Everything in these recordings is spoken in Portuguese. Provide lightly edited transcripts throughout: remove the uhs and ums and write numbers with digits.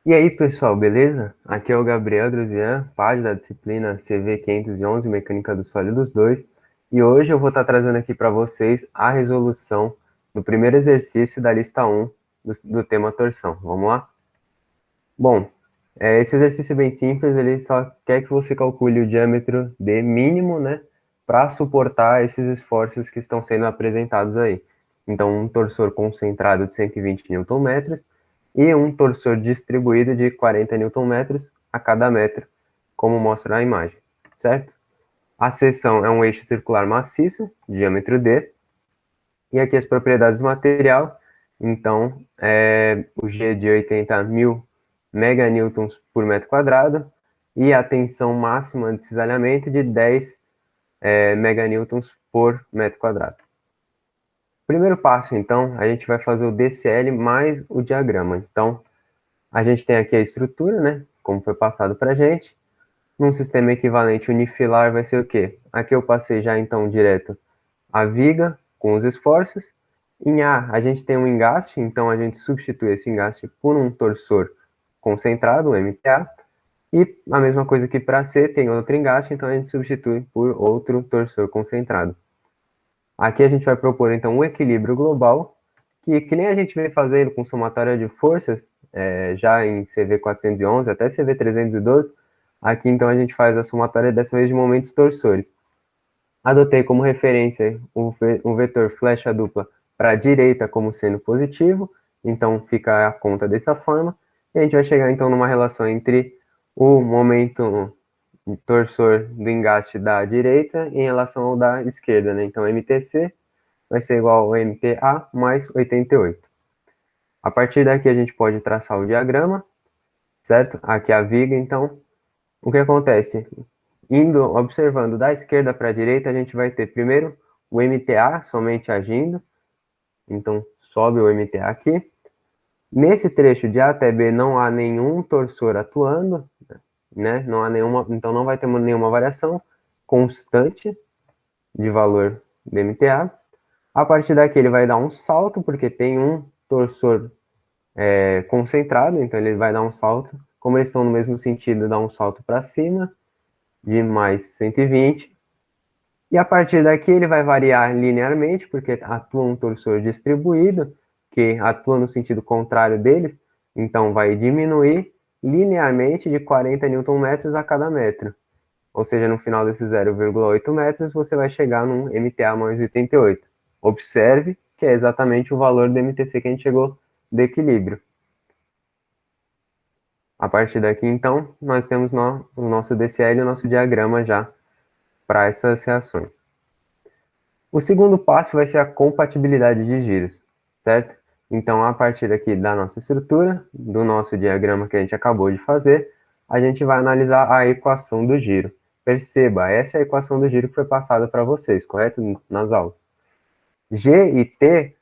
E aí, pessoal, beleza? Aqui é o Gabriel Druzian, PAD da disciplina CV511, Mecânica dos Sólidos 2, e hoje eu vou estar trazendo aqui para vocês a resolução do primeiro exercício da lista 1 do tema torção. Vamos lá? Bom, esse exercício é bem simples, ele só quer que você calcule o diâmetro D mínimo, né, para suportar esses esforços que estão sendo apresentados aí. Então, um torsor concentrado de 120 Nm e um torsor distribuído de 40 Nm a cada metro, como mostra a imagem, certo? A seção é um eixo circular maciço, diâmetro D, e aqui as propriedades do material. Então, o G de 80.000 meganewtons por metro quadrado e a tensão máxima de cisalhamento de 10 meganewtons por metro quadrado. Primeiro passo, então, a gente vai fazer o DCL mais o diagrama. Então, a gente tem aqui a estrutura, né, como foi passado para a gente. Num sistema equivalente unifilar vai ser o quê? Aqui eu passei já, então, direto a viga com os esforços. Em A gente tem um engaste, então a gente substitui esse engaste por um torsor concentrado, um MTA. E a mesma coisa que para C, tem outro engaste, então a gente substitui por outro torsor concentrado. Aqui a gente vai propor, então, um equilíbrio global, que nem a gente vem fazendo com somatória de forças, já em CV411 até CV312, aqui então a gente faz a somatória dessa vez de momentos torsores. Adotei como referência um vetor flecha dupla para a direita como sendo positivo, então fica a conta dessa forma, e a gente vai chegar então numa relação entre o momento torsor do engaste da direita em relação ao da esquerda, né? Então MTC vai ser igual ao MTA mais 88. A partir daqui a gente pode traçar o diagrama, certo? Aqui a viga, então, o que acontece? Observando da esquerda para a direita, a gente vai ter primeiro o MTA somente agindo, então sobe o MTA aqui. Nesse trecho de A até B não há nenhum torsor atuando, né? Não há nenhuma, então não vai ter nenhuma variação constante de valor do MTA. A partir daqui ele vai dar um salto, porque tem um torsor concentrado, então ele vai dar um salto. Como eles estão no mesmo sentido, dá um salto para cima de mais 120. E a partir daqui ele vai variar linearmente, porque atua um torsor distribuído, que atua no sentido contrário deles, então vai diminuir linearmente de 40 Nm a cada metro. Ou seja, no final desses 0,8 metros, você vai chegar num MTA mais 88. Observe que é exatamente o valor do MTC que a gente chegou de equilíbrio. A partir daqui, então, nós temos o nosso DCL, o nosso diagrama já para essas reações. O segundo passo vai ser a compatibilidade de giros, certo? Então, a partir aqui da nossa estrutura, do nosso diagrama que a gente acabou de fazer, a gente vai analisar a equação do giro. Perceba, essa é a equação do giro que foi passada para vocês, correto? Nas aulas. G e T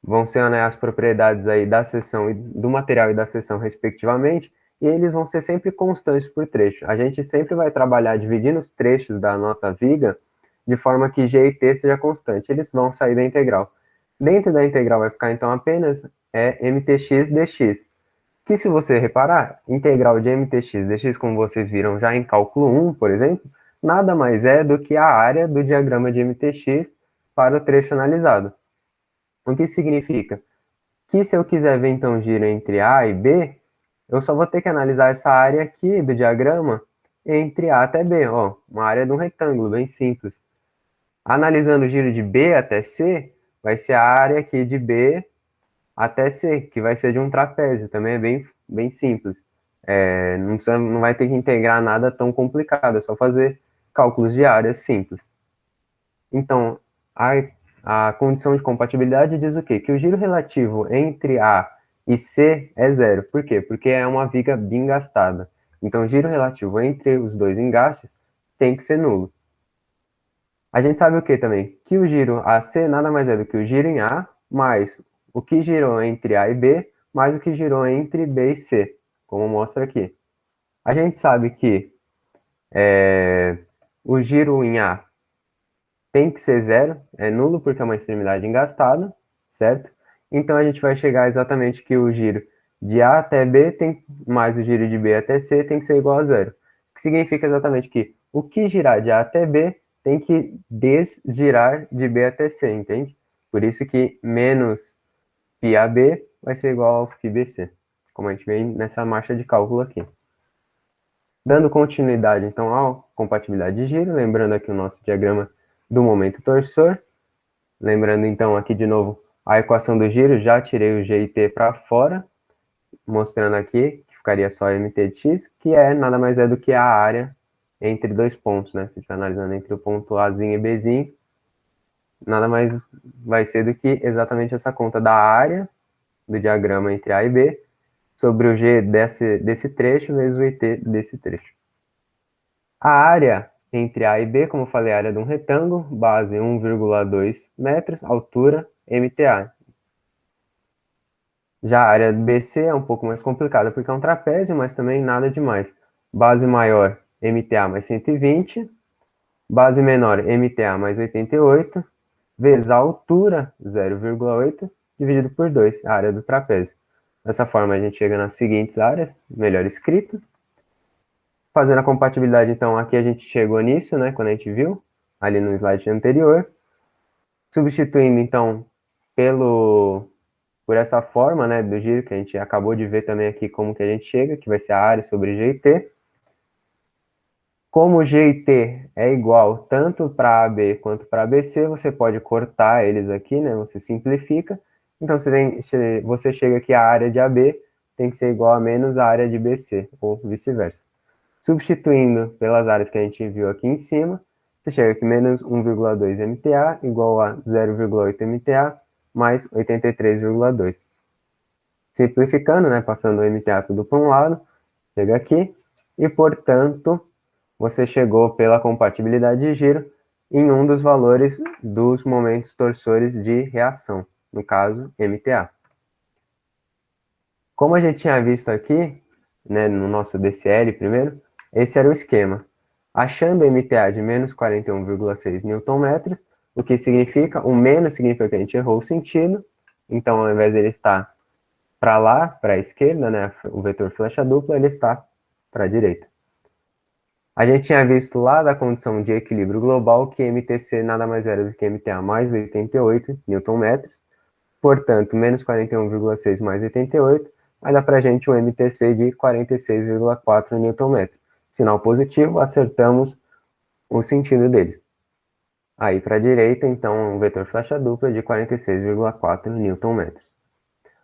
vão ser, né, as propriedades aí da seção, do material e da seção, respectivamente, e eles vão ser sempre constantes por trecho. A gente sempre vai trabalhar dividindo os trechos da nossa viga de forma que G e T seja constante. Eles vão sair da integral. Dentro da integral vai ficar, então, apenas mtx dx, que se você reparar, integral de mtx dx, como vocês viram já em cálculo 1, por exemplo, nada mais é do que a área do diagrama de mtx para o trecho analisado. O que significa? Que se eu quiser ver, então, giro entre A e B, eu só vou ter que analisar essa área aqui do diagrama entre A até B, ó, uma área de um retângulo, bem simples. Analisando o giro de B até C, vai ser a área aqui de B até C, que vai ser de um trapézio, também é bem simples. Não vai ter que integrar nada tão complicado, é só fazer cálculos de áreas simples. Então, a condição de compatibilidade diz o quê? Que o giro relativo entre A e C é zero. Por quê? Porque é uma viga bingastada. Então, o giro relativo entre os dois engastes tem que ser nulo. A gente sabe o que também? Que o giro AC nada mais é do que o giro em A, mais o que girou entre A e B, mais o que girou entre B e C, como mostra aqui. A gente sabe que o giro em A tem que ser zero, é nulo porque é uma extremidade engastada, certo? Então a gente vai chegar exatamente que o giro de A até B mais o giro de B até C tem que ser igual a zero. O que significa exatamente que o que girar de A até B tem que desgirar de B até C, entende? Por isso que menos πAB vai ser igual ao φBC, como a gente vê nessa marcha de cálculo aqui. Dando continuidade, então, à compatibilidade de giro, lembrando aqui o nosso diagrama do momento torsor. Lembrando, então, aqui de novo a equação do giro, já tirei o G e T para fora, mostrando aqui que ficaria só mt de x, que nada mais é do que a área entre dois pontos, né? Se a gente estiver analisando entre o ponto Azinho e Bzinho, nada mais vai ser do que exatamente essa conta da área do diagrama entre A e B sobre o G desse trecho vezes o IT desse trecho. A área entre A e B, como eu falei, a área de um retângulo, base 1,2 metros, altura MTA. Já a área BC é um pouco mais complicada, porque é um trapézio, mas também nada demais. Base maior, MTA mais 120, base menor, MTA mais 88, vezes a altura, 0,8, dividido por 2, a área do trapézio. Dessa forma, a gente chega nas seguintes áreas, melhor escrito. Fazendo a compatibilidade, então, aqui a gente chegou nisso, né, quando a gente viu, ali no slide anterior. Substituindo, então, por essa forma, né, do giro, que a gente acabou de ver também aqui como que a gente chega, que vai ser a área sobre G e T. Como G e T é igual tanto para AB quanto para ABC, você pode cortar eles aqui, né, você simplifica. Então, você chega que a área de AB tem que ser igual a menos a área de BC, ou vice-versa. Substituindo pelas áreas que a gente viu aqui em cima, você chega que menos 1,2 MTA igual a 0,8 MTA mais 83,2. Simplificando, né, passando o MTA tudo para um lado, chega aqui, e portanto, você chegou pela compatibilidade de giro em um dos valores dos momentos torsores de reação, no caso, MTA. Como a gente tinha visto aqui, né, no nosso DCL primeiro, esse era o esquema. Achando MTA de menos 41,6 Nm, o que significa, o menos significa que a gente errou o sentido, então ao invés dele estar para lá, para a esquerda, né, o vetor flecha dupla, ele está para a direita. A gente tinha visto lá da condição de equilíbrio global que MTC nada mais era do que MTA mais 88 Nm, portanto, menos 41,6 mais 88, vai dar para a gente um MTC de 46,4 Nm. Sinal positivo, acertamos o sentido deles. Aí para a direita, então, um vetor flecha dupla de 46,4 Nm.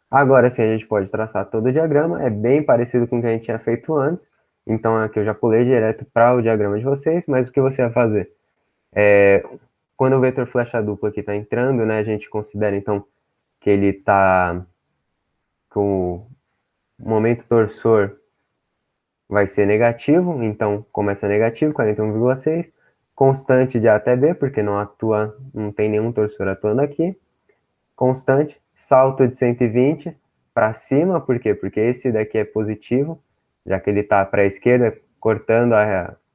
Agora sim, a gente pode traçar todo o diagrama, é bem parecido com o que a gente tinha feito antes, então aqui eu já pulei direto para o diagrama de vocês, mas o que você vai fazer? Quando o vetor flecha dupla aqui está entrando, né, a gente considera então que ele está com o momento torsor vai ser negativo, então começa negativo, 41,6, constante de A até B, porque não tem nenhum torsor atuando aqui, constante, salto de 120 para cima, por quê? Porque esse daqui é positivo, já que ele está para a esquerda, cortando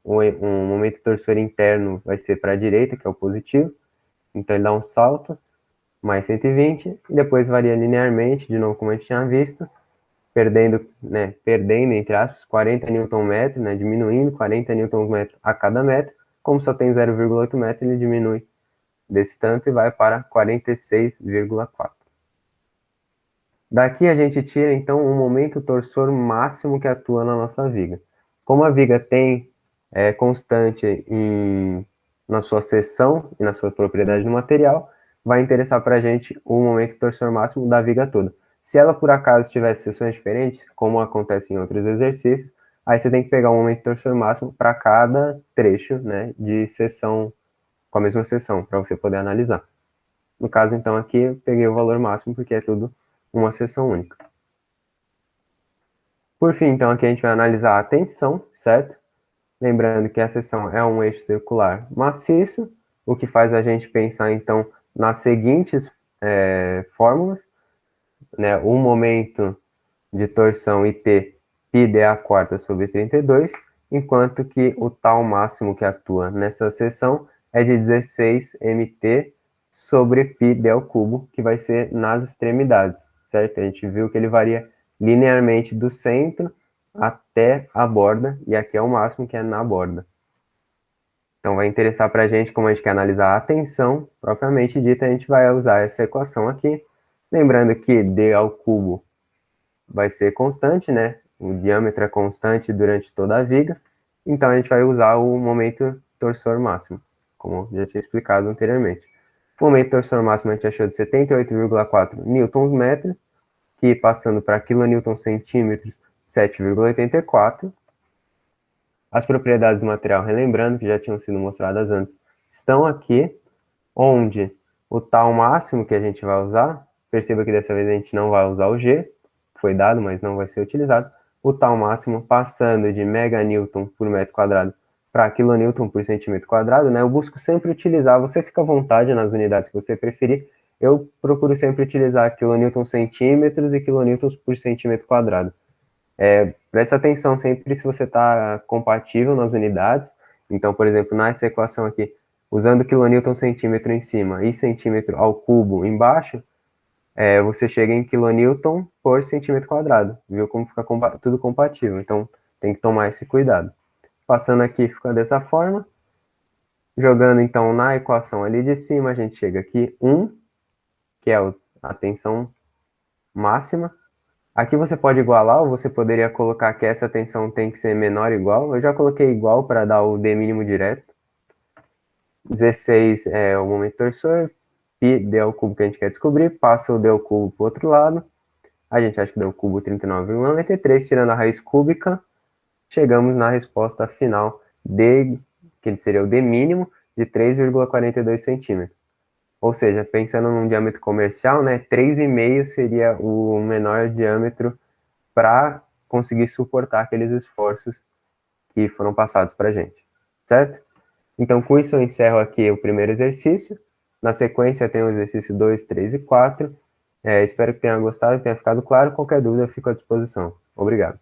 um momento torsor interno vai ser para a direita, que é o positivo, então ele dá um salto, mais 120, e depois varia linearmente, de novo como a gente tinha visto, perdendo, entre aspas, 40 Nm, né, diminuindo 40 Nm a cada metro, como só tem 0,8 metro, ele diminui desse tanto e vai para 46,4. Daqui a gente tira, então, um momento torsor máximo que atua na nossa viga. Como a viga tem constante na sua seção e na sua propriedade do material, vai interessar para a gente o momento torsor máximo da viga toda. Se ela, por acaso, tivesse seções diferentes, como acontece em outros exercícios, aí você tem que pegar o momento torsor máximo para cada trecho, né, de seção, com a mesma seção, para você poder analisar. No caso, então, aqui eu peguei o valor máximo, porque é tudo uma seção única. Por fim, então, aqui a gente vai analisar a tensão, certo? Lembrando que a seção é um eixo circular maciço, o que faz a gente pensar, então, nas seguintes fórmulas, né? O momento de torção IT πd a quarta sobre 32, enquanto que o tal máximo que atua nessa seção é de 16 mt sobre πd ao cubo, que vai ser nas extremidades, certo? A gente viu que ele varia linearmente do centro até a borda, e aqui é o máximo que é na borda. Então vai interessar para a gente, como a gente quer analisar a tensão propriamente dita, a gente vai usar essa equação aqui. Lembrando que d ao cubo vai ser constante, né? O diâmetro é constante durante toda a viga, então a gente vai usar o momento torsor máximo, como eu já tinha explicado anteriormente. O momento torsor máximo a gente achou de 78,4 newtons-metro, que passando para quilonewton-centímetros, 7,84. As propriedades do material, relembrando que já tinham sido mostradas antes, estão aqui, onde o tal máximo que a gente vai usar, perceba que dessa vez a gente não vai usar o G, foi dado, mas não vai ser utilizado, o tal máximo passando de meganewton por metro quadrado para quilonewton por centímetro quadrado, né? Eu busco sempre utilizar, você fica à vontade nas unidades que você preferir, eu procuro sempre utilizar quilonewton centímetros e quilonewtons por centímetro quadrado. Presta atenção sempre se você está compatível nas unidades. Então, por exemplo, nessa equação aqui, usando quilonewton centímetro em cima e centímetro ao cubo embaixo, você chega em quilonewton por centímetro quadrado. Viu como fica tudo compatível? Então, tem que tomar esse cuidado. Passando aqui, fica dessa forma. Jogando, então, na equação ali de cima, a gente chega aqui 1, que é a tensão máxima. Aqui você pode igualar, ou você poderia colocar que essa tensão tem que ser menor ou igual. Eu já coloquei igual para dar o D mínimo direto. 16 é o momento torsor, π d ao cubo que a gente quer descobrir, passa o d ao cubo para o outro lado. A gente acha que d ao cubo 39,93, tirando a raiz cúbica, chegamos na resposta final D, que seria o D mínimo, de 3,42 centímetros. Ou seja, pensando num diâmetro comercial, né, 3,5 seria o menor diâmetro para conseguir suportar aqueles esforços que foram passados para a gente, certo? Então, com isso eu encerro aqui o primeiro exercício. Na sequência tem o exercício 2, 3 e 4. Espero que tenha gostado, tenha ficado claro. Qualquer dúvida eu fico à disposição. Obrigado.